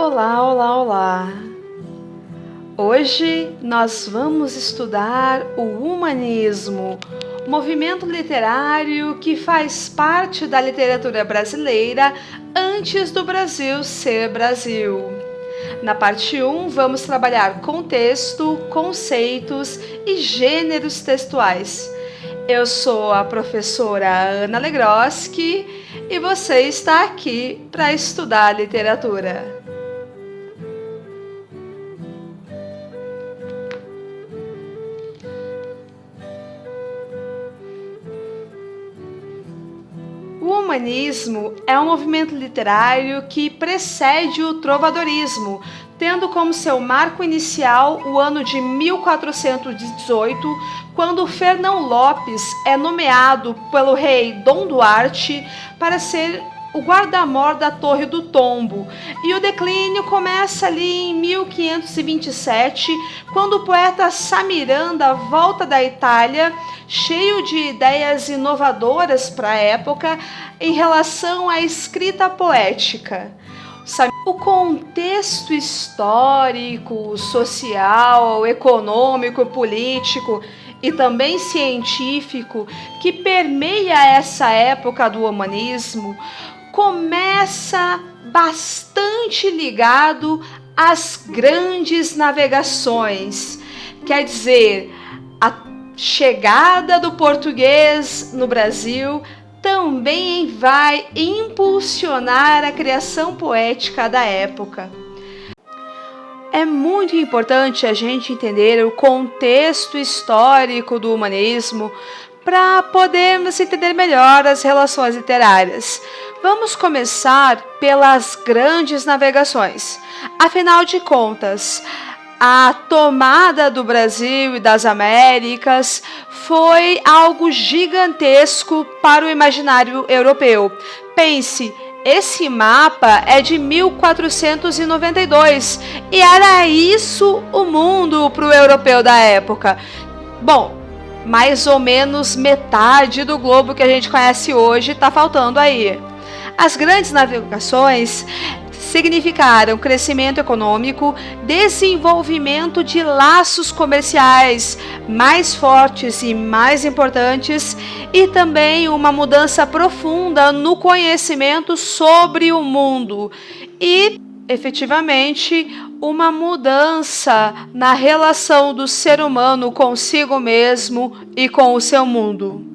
Olá, olá, olá! Hoje nós vamos estudar o humanismo, movimento literário que faz parte da literatura brasileira antes do Brasil ser Brasil. Na parte 1, vamos trabalhar contexto, conceitos e gêneros textuais. Eu sou a professora Ana Legroski e você está aqui para estudar literatura. O humanismo é um movimento literário que precede o trovadorismo, tendo como seu marco inicial o ano de 1418, quando Fernão Lopes é nomeado pelo rei Dom Duarte para ser o guarda-mor da Torre do Tombo, e o declínio começa ali em 1527, quando o poeta Sá Miranda volta da Itália, cheio de ideias inovadoras para a época em relação à escrita poética. O contexto histórico, social, econômico, político e também científico que permeia essa época do humanismo começa bastante ligado às grandes navegações, quer dizer, a chegada do português no Brasil também vai impulsionar a criação poética da época. É muito importante a gente entender o contexto histórico do humanismo para podermos entender melhor as relações literárias. Vamos começar pelas grandes navegações. Afinal de contas, a tomada do Brasil e das Américas foi algo gigantesco para o imaginário europeu. Pense, esse mapa é de 1492 e era isso o mundo para o europeu da época. Bom, mais ou menos metade do globo que a gente conhece hoje está faltando aí. As grandes navegações significaram crescimento econômico, desenvolvimento de laços comerciais mais fortes e mais importantes e também uma mudança profunda no conhecimento sobre o mundo e, efetivamente, uma mudança na relação do ser humano consigo mesmo e com o seu mundo.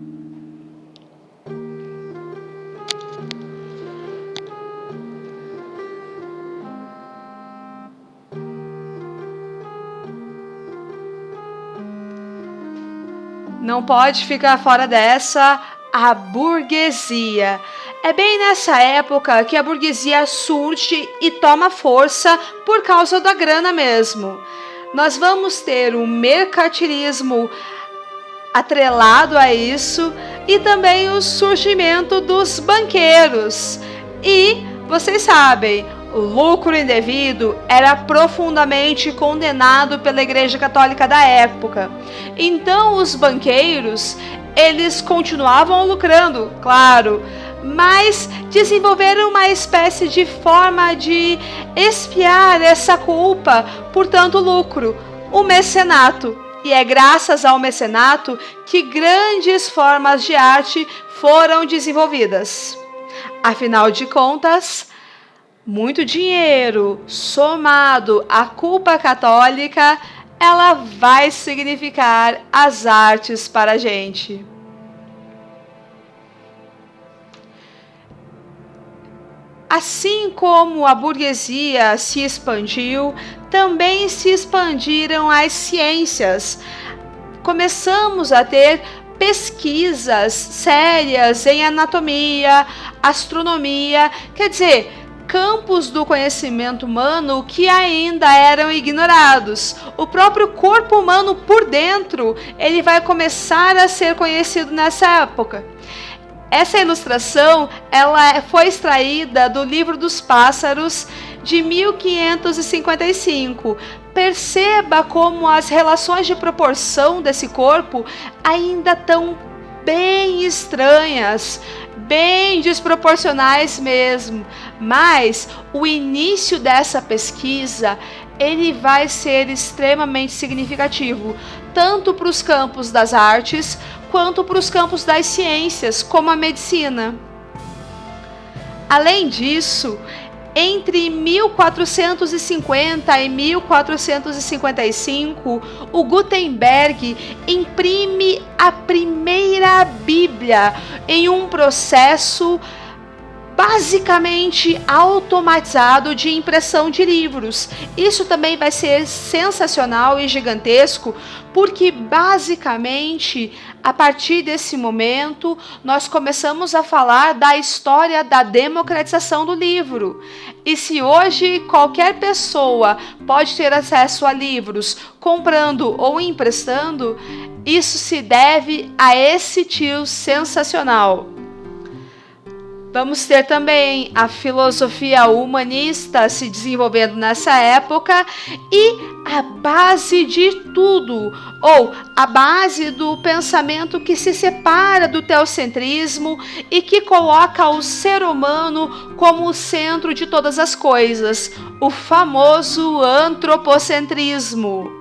Não pode ficar fora dessa a burguesia. É bem nessa época que a burguesia surge e toma força por causa da grana mesmo. Nós vamos ter um mercantilismo atrelado a isso e também o surgimento dos banqueiros. E vocês sabem, o lucro indevido era profundamente condenado pela Igreja Católica da época. Então os banqueiros, eles continuavam lucrando, claro, mas desenvolveram uma espécie de forma de expiar essa culpa por tanto lucro, o mecenato. E é graças ao mecenato que grandes formas de arte foram desenvolvidas. Afinal de contas, muito dinheiro somado à culpa católica, ela vai significar as artes para a gente. Assim como a burguesia se expandiu, também se expandiram as ciências. Começamos a ter pesquisas sérias em anatomia, astronomia, quer dizer, campos do conhecimento humano que ainda eram ignorados. O próprio corpo humano por dentro, ele vai começar a ser conhecido nessa época. Essa ilustração, ela foi extraída do Livro dos Pássaros de 1555. Perceba como as relações de proporção desse corpo ainda estão bem estranhas. bem desproporcionais mesmo, mas o início dessa pesquisa ele vai ser extremamente significativo, tanto para os campos das artes quanto para os campos das ciências, como a medicina. Além disso, entre 1450 e 1455, o Gutenberg imprime a primeira Bíblia em um processo basicamente automatizado de impressão de livros. Isso também vai ser sensacional e gigantesco, porque basicamente a partir desse momento nós começamos a falar da história da democratização do livro. E se hoje qualquer pessoa pode ter acesso a livros comprando ou emprestando, isso se deve a esse tio sensacional. Vamos ter também a filosofia humanista se desenvolvendo nessa época e a base de tudo, ou a base do pensamento que se separa do teocentrismo e que coloca o ser humano como o centro de todas as coisas, o famoso antropocentrismo.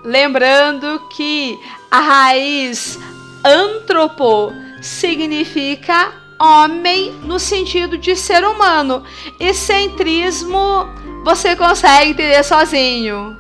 Lembrando que a raiz antropo significa homem no sentido de ser humano, e centrismo você consegue entender sozinho.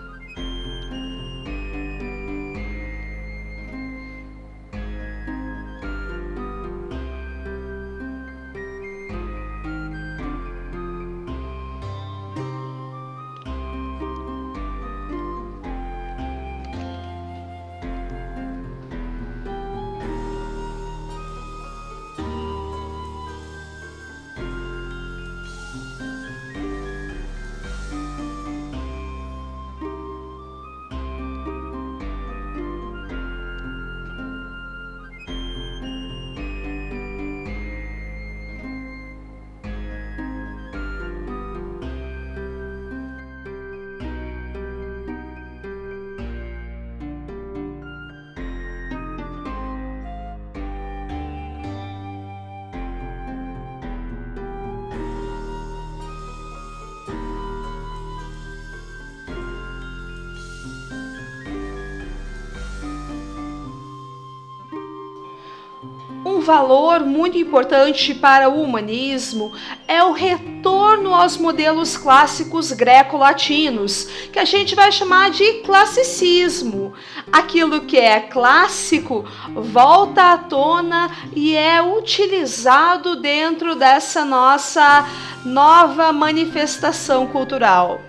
Um valor muito importante para o humanismo é o retorno aos modelos clássicos greco-latinos, que a gente vai chamar de classicismo. Aquilo que é clássico volta à tona e é utilizado dentro dessa nossa nova manifestação cultural.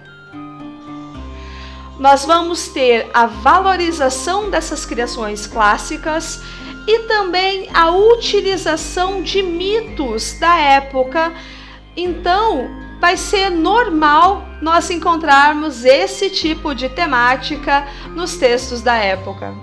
Nós vamos ter a valorização dessas criações clássicas e também a utilização de mitos da época. Então, vai ser normal nós encontrarmos esse tipo de temática nos textos da época.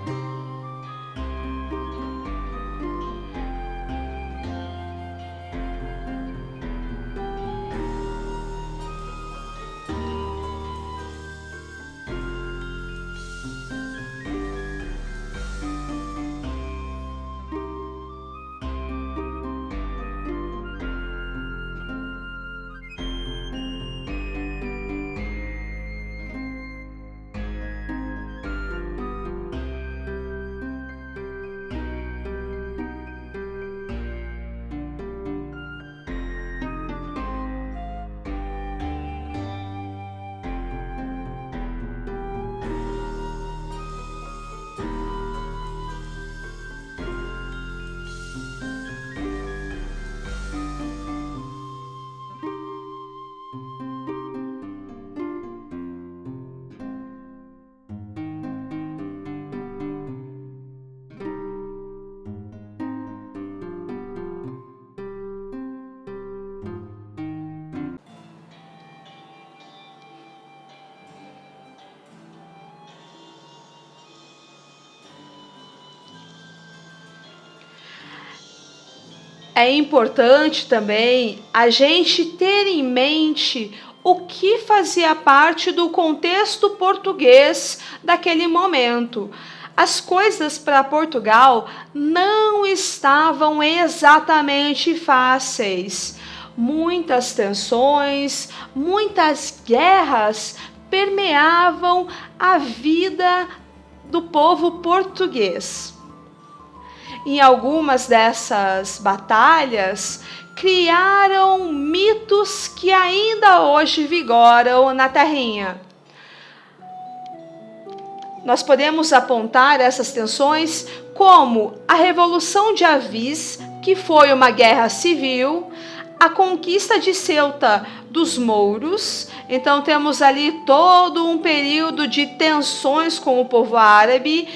É importante também a gente ter em mente o que fazia parte do contexto português daquele momento. As coisas para Portugal não estavam exatamente fáceis. Muitas tensões, muitas guerras permeavam a vida do povo português. Em algumas dessas batalhas, criaram mitos que ainda hoje vigoram na terrinha. Nós podemos apontar essas tensões como a Revolução de Avis, que foi uma guerra civil, a conquista de Ceuta dos mouros. Então temos ali todo um período de tensões com o povo árabe.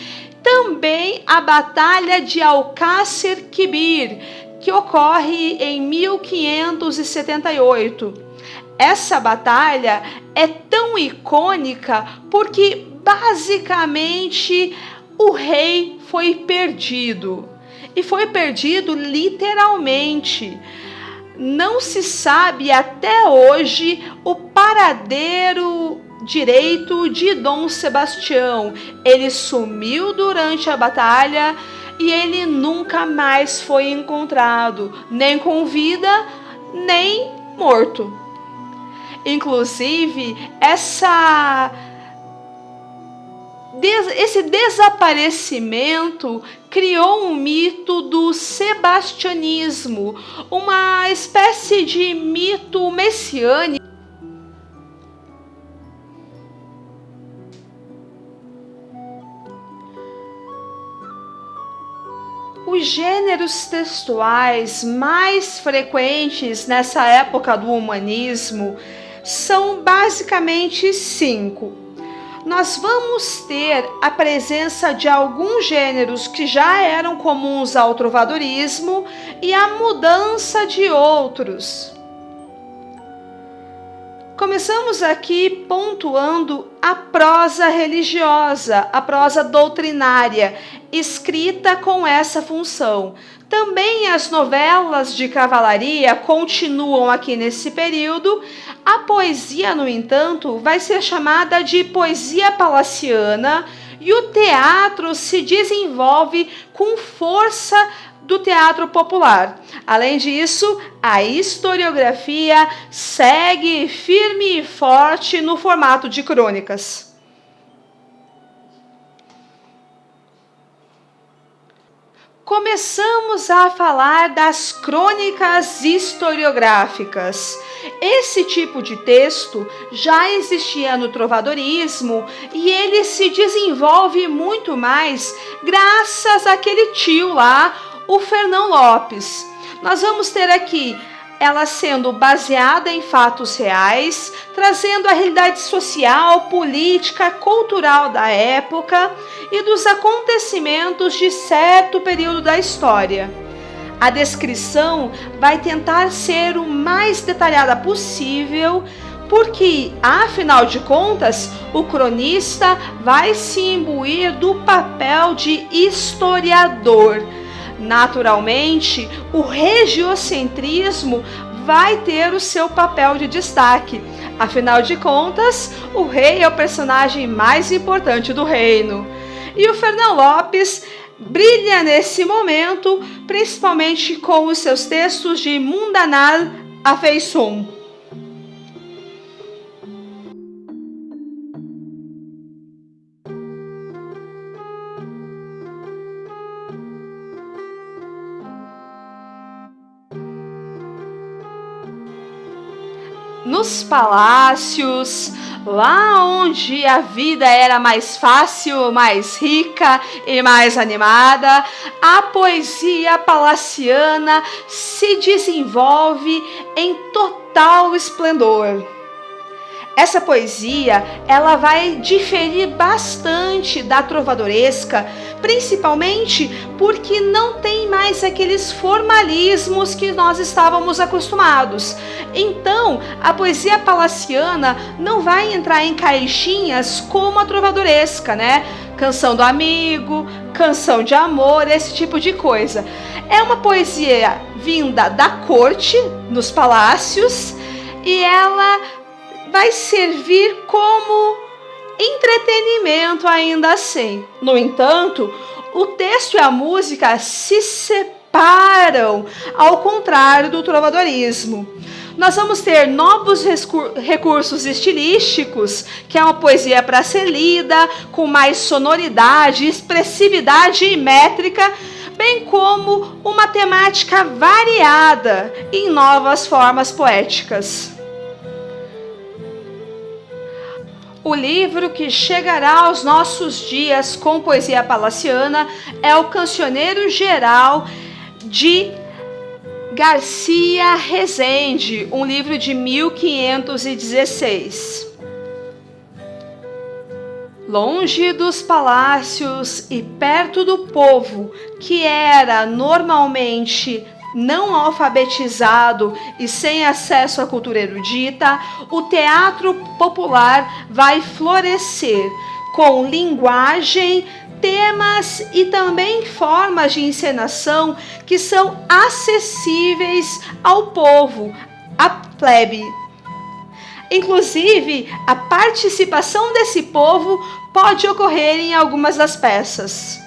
Também a Batalha de Alcácer Quibir, que ocorre em 1578. Essa batalha é tão icônica porque basicamente o rei foi perdido. E foi perdido literalmente. Não se sabe até hoje o paradeiro direito de Dom Sebastião. Ele sumiu durante a batalha e ele nunca mais foi encontrado, nem com vida, nem morto. Inclusive, esse desaparecimento criou um mito do sebastianismo, uma espécie de mito messiânico. Os gêneros textuais mais frequentes nessa época do humanismo são basicamente 5. Nós vamos ter a presença de alguns gêneros que já eram comuns ao trovadorismo e a mudança de outros. Começamos aqui pontuando a prosa religiosa, a prosa doutrinária, escrita com essa função. Também as novelas de cavalaria continuam aqui nesse período. A poesia, no entanto, vai ser chamada de poesia palaciana e o teatro se desenvolve com força do teatro popular. Além disso, a historiografia segue firme e forte no formato de crônicas. Começamos a falar das crônicas historiográficas. Esse tipo de texto já existia no trovadorismo e ele se desenvolve muito mais graças àquele tio lá, o Fernão Lopes. Nós vamos ter aqui ela sendo baseada em fatos reais, trazendo a realidade social, política, cultural da época e dos acontecimentos de certo período da história. A descrição vai tentar ser o mais detalhada possível, porque, afinal de contas, o cronista vai se imbuir do papel de historiador. Naturalmente, o regiocentrismo vai ter o seu papel de destaque. Afinal de contas, o rei é o personagem mais importante do reino. E o Fernão Lopes brilha nesse momento, principalmente com os seus textos de Mundanal Afeiçoe. Nos palácios, lá onde a vida era mais fácil, mais rica e mais animada, a poesia palaciana se desenvolve em total esplendor. Essa poesia, ela vai diferir bastante da trovadoresca, principalmente porque não tem mais aqueles formalismos que nós estávamos acostumados. Então, a poesia palaciana não vai entrar em caixinhas como a trovadoresca, né? Canção do amigo, canção de amor, esse tipo de coisa. É uma poesia vinda da corte, nos palácios, e ela vai servir como entretenimento ainda assim. No entanto, o texto e a música se separam, ao contrário do trovadorismo. Nós vamos ter novos recursos estilísticos, que é uma poesia para ser lida, com mais sonoridade, expressividade e métrica, bem como uma temática variada em novas formas poéticas. O livro que chegará aos nossos dias com poesia palaciana é o Cancioneiro Geral de Garcia Rezende, um livro de 1516. Longe dos palácios e perto do povo, que era normalmente não alfabetizado e sem acesso à cultura erudita, o teatro popular vai florescer com linguagem, temas e também formas de encenação que são acessíveis ao povo, à plebe. Inclusive, a participação desse povo pode ocorrer em algumas das peças.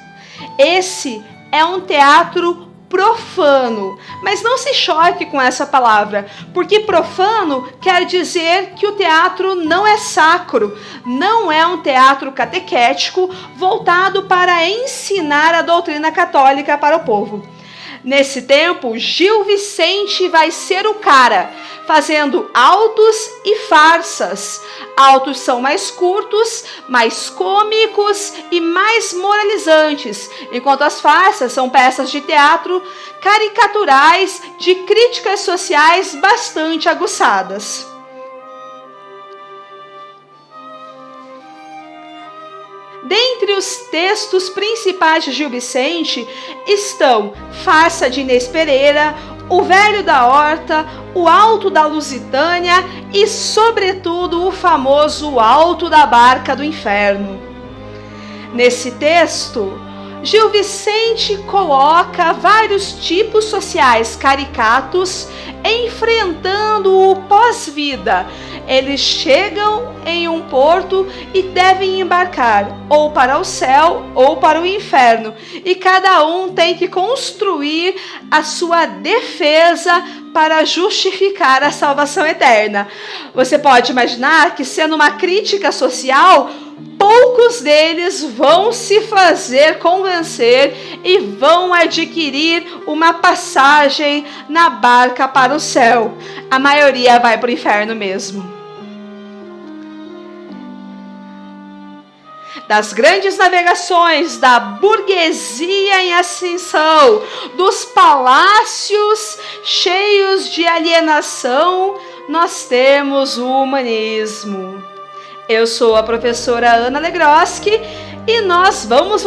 Esse é um teatro profano, mas não se choque com essa palavra, porque profano quer dizer que o teatro não é sacro, não é um teatro catequético voltado para ensinar a doutrina católica para o povo. Nesse tempo, Gil Vicente vai ser o cara, fazendo autos e farsas. Autos são mais curtos, mais cômicos e mais moralizantes, enquanto as farsas são peças de teatro caricaturais de críticas sociais bastante aguçadas. Dentre os textos principais de Gil Vicente estão Farsa de Inês Pereira, O Velho da Horta, O Alto da Lusitânia e, sobretudo, o famoso Alto da Barca do Inferno. Nesse texto, Gil Vicente coloca vários tipos sociais caricatos enfrentando o pós-vida. Eles chegam em um porto e devem embarcar ou para o céu ou para o inferno. E cada um tem que construir a sua defesa para justificar a salvação eterna. Você pode imaginar que, sendo uma crítica social, poucos deles vão se fazer convencer e vão adquirir uma passagem na barca para o céu. A maioria vai para o inferno mesmo. Das grandes navegações da burguesia em ascensão, dos palácios cheios de alienação, nós temos o humanismo. Eu sou a professora Ana Legroski e nós vamos voltar